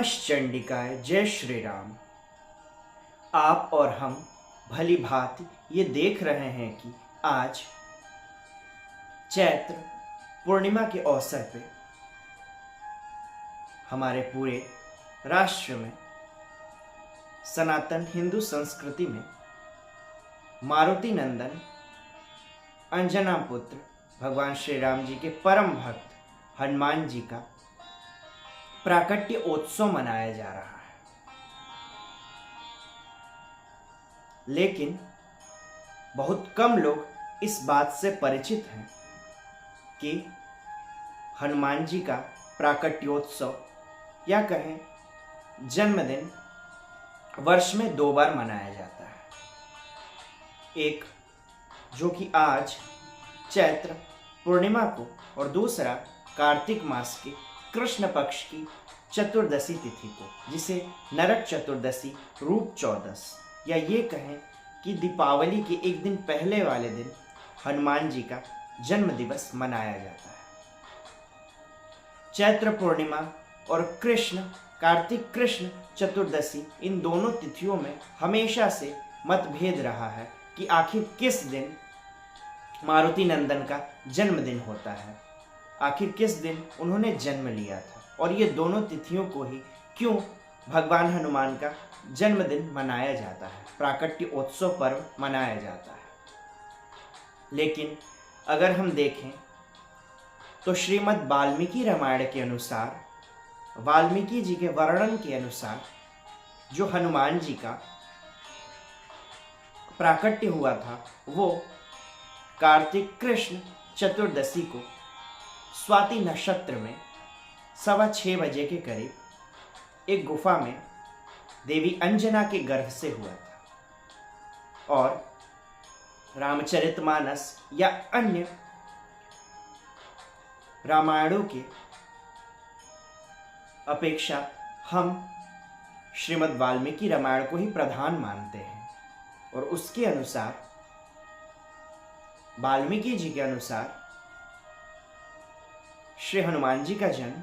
नमः चंडिकाय। जय श्री राम। आप और हम भली भांति ये देख रहे हैं कि आज चैत्र पूर्णिमा के अवसर पे हमारे पूरे राष्ट्र में, सनातन हिंदू संस्कृति में मारुति नंदन अंजना पुत्र भगवान श्री राम जी के परम भक्त हनुमान जी का प्राकट्य उत्सव मनाया जा रहा है। लेकिन बहुत कम लोग इस बात से परिचित हैं कि हनुमान जी का प्राकट्योत्सव या कहें जन्मदिन वर्ष में 2 बार मनाया जाता है। एक जो कि आज चैत्र पूर्णिमा को और दूसरा कार्तिक मास के कृष्ण पक्ष की चतुर्दशी तिथि को, जिसे नरक चतुर्दशी रूप चौदस या ये कहें कि दीपावली के एक दिन पहले वाले दिन हनुमान जी का जन्म दिवस मनाया जाता है। चैत्र पूर्णिमा और कार्तिक कृष्ण चतुर्दशी, इन दोनों तिथियों में हमेशा से मतभेद रहा है कि आखिर किस दिन मारुति नंदन का जन्मदिन होता है, आखिर किस दिन उन्होंने जन्म लिया था, और ये दोनों तिथियों को ही क्यों भगवान हनुमान का जन्मदिन मनाया जाता है, प्राकट्य उत्सव पर्व मनाया जाता है। लेकिन अगर हम देखें तो श्रीमद् वाल्मीकि रामायण के अनुसार, वाल्मीकि जी के वर्णन के अनुसार, जो हनुमान जी का प्राकट्य हुआ था वो कार्तिक कृष्ण चतुर्दशी को स्वाति नक्षत्र में 6:15 बजे के करीब एक गुफा में देवी अंजना के गर्भ से हुआ था। और रामचरितमानस या अन्य रामायणों के अपेक्षा हम श्रीमद् वाल्मीकि रामायण को ही प्रधान मानते हैं। और उसके अनुसार, वाल्मीकि जी के अनुसार, श्री हनुमान जी का जन्म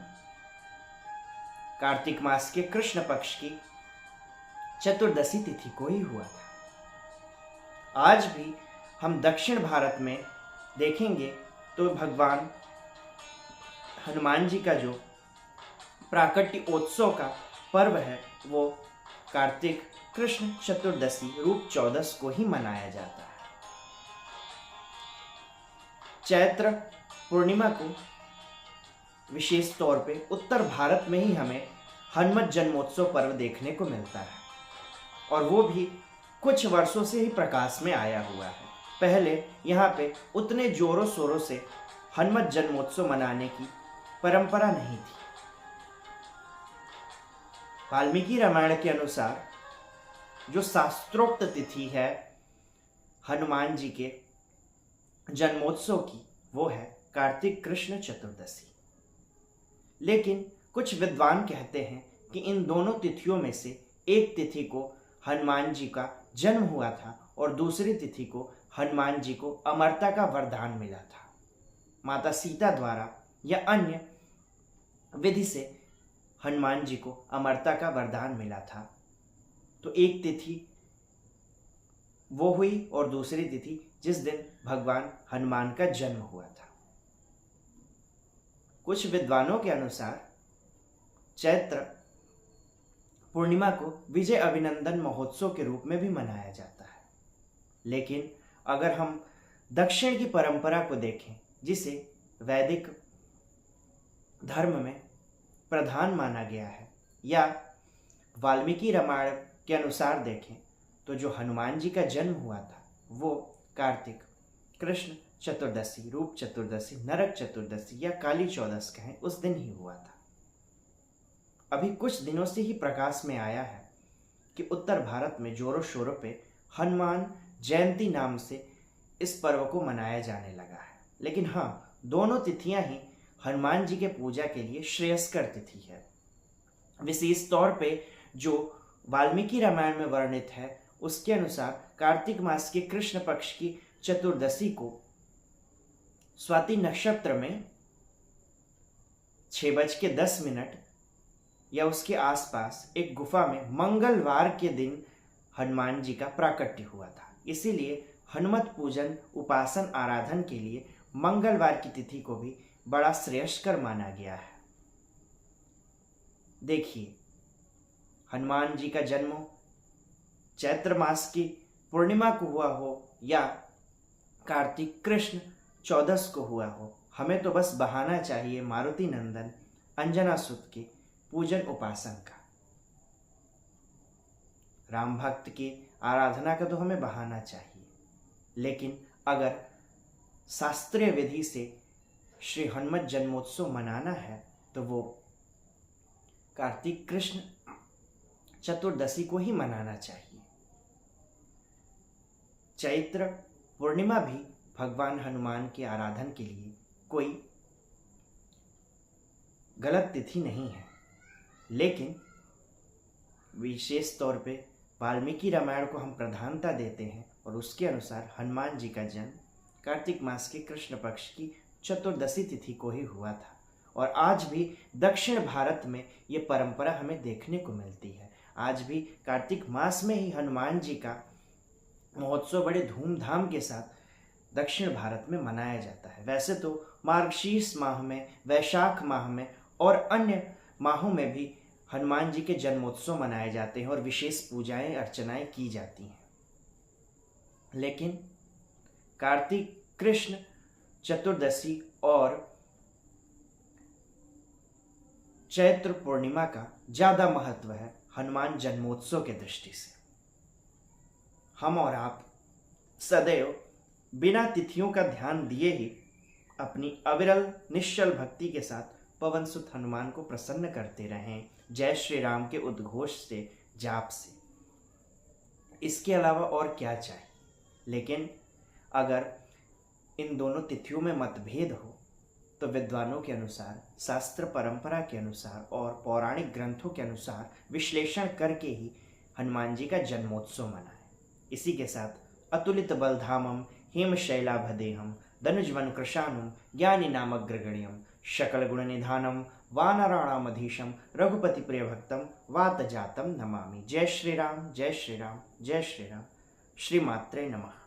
कार्तिक मास के कृष्ण पक्ष की चतुर्दशी तिथि को ही हुआ था। आज भी हम दक्षिण भारत में देखेंगे तो भगवान हनुमान जी का जो प्राकट्य उत्सव का पर्व है वो कार्तिक कृष्ण चतुर्दशी रूप चौदस को ही मनाया जाता है। चैत्र पूर्णिमा को विशेष तौर पे उत्तर भारत में ही हमें हनुमत जन्मोत्सव पर्व देखने को मिलता है, और वो भी कुछ वर्षों से ही प्रकाश में आया हुआ है। पहले यहाँ पे उतने जोरों शोरों से हनुमत जन्मोत्सव मनाने की परंपरा नहीं थी। वाल्मीकि रामायण के अनुसार जो शास्त्रोक्त तिथि है हनुमान जी के जन्मोत्सव की, वो है कार्तिक कृष्ण चतुर्दशी। लेकिन कुछ विद्वान कहते हैं कि इन दोनों तिथियों में से एक तिथि को हनुमान जी का जन्म हुआ था और दूसरी तिथि को हनुमान जी को अमरता का वरदान मिला था, माता सीता द्वारा या अन्य विधि से हनुमान जी को अमरता का वरदान मिला था। तो एक तिथि वो हुई और दूसरी तिथि जिस दिन भगवान हनुमान का जन्म हुआ था। कुछ विद्वानों के अनुसार चैत्र पूर्णिमा को विजय अभिनंदन महोत्सव के रूप में भी मनाया जाता है। लेकिन अगर हम दक्षिण की परंपरा को देखें, जिसे वैदिक धर्म में प्रधान माना गया है, या वाल्मीकि रामायण के अनुसार देखें तो जो हनुमान जी का जन्म हुआ था वो कार्तिक कृष्ण चतुर्दशी, रूप चतुर्दशी, नरक चतुर्दशी या काली चौदस कहें, उस दिन ही हुआ था। अभी कुछ दिनों से ही प्रकाश में आया है कि उत्तर भारत में जोरों शोरों पे हनुमान जयंती नाम से इस पर्व को मनाया जाने लगा है। लेकिन हाँ, दोनों तिथियां ही हनुमान जी के पूजा के लिए श्रेयस्कर तिथि है। विशेष तौर पे जो वाल्मीकि रामायण में वर्णित है उसके अनुसार कार्तिक मास के कृष्ण पक्ष की चतुर्दशी को स्वाति नक्षत्र में 6:10 या उसके आसपास एक गुफा में मंगलवार के दिन हनुमान जी का प्राकट्य हुआ था। इसीलिए हनुमत पूजन, उपासन, आराधन के लिए मंगलवार की तिथि को भी बड़ा श्रेयस्कर माना गया है। देखिए, हनुमान जी का जन्म चैत्र मास की पूर्णिमा को हुआ हो या कार्तिक कृष्ण चौदस को हुआ हो, हमें तो बस बहाना चाहिए मारुति नंदन अंजना सुत के पूजन उपासन का। राम भक्त की आराधना का तो हमें बहाना चाहिए, लेकिन अगर शास्त्रीय विधि से श्री हनुमत जन्मोत्सव मनाना है तो वो कार्तिक कृष्ण चतुर्दशी को ही मनाना चाहिए। चैत्र पूर्णिमा भी भगवान हनुमान के आराधन के लिए कोई गलत तिथि नहीं है, लेकिन विशेष तौर पे वाल्मीकि रामायण को हम प्रधानता देते हैं और उसके अनुसार हनुमान जी का जन्म कार्तिक मास के कृष्ण पक्ष की चतुर्दशी तिथि को ही हुआ था। और आज भी दक्षिण भारत में ये परंपरा हमें देखने को मिलती है। आज भी कार्तिक मास में ही हनुमान जी का महोत्सव बड़े धूमधाम के साथ दक्षिण भारत में मनाया जाता है। वैसे तो मार्गशीर्ष माह में, वैशाख माह में और अन्य माहों में भी हनुमान जी के जन्मोत्सव मनाए जाते हैं और विशेष पूजाएं अर्चनाएं की जाती हैं, लेकिन कार्तिक कृष्ण चतुर्दशी और चैत्र पूर्णिमा का ज्यादा महत्व है हनुमान जन्मोत्सव के दृष्टि से। हम और आप सदैव बिना तिथियों का ध्यान दिए ही अपनी अविरल निश्चल भक्ति के साथ पवन सुत हनुमान को प्रसन्न करते रहें, जय श्री राम के उद्घोष से, जाप से। इसके अलावा और क्या चाहिए? लेकिन अगर इन दोनों तिथियों में मतभेद हो तो विद्वानों के अनुसार, शास्त्र परंपरा के अनुसार और पौराणिक ग्रंथों के अनुसार विश्लेषण करके ही हनुमान जी का जन्मोत्सव मनाएं। इसी के साथ अतुलित बलधामम हेमशैलाभदेहम धनुजवन कृशानुम ज्ञानी नामग्रगण्यम शकल गुण निधानम वानराणामधीशम रघुपति प्रिय भक्तम वात जातम नमामि। जय श्री राम, जय श्री राम, जय श्री राम। श्री मात्रे नमः।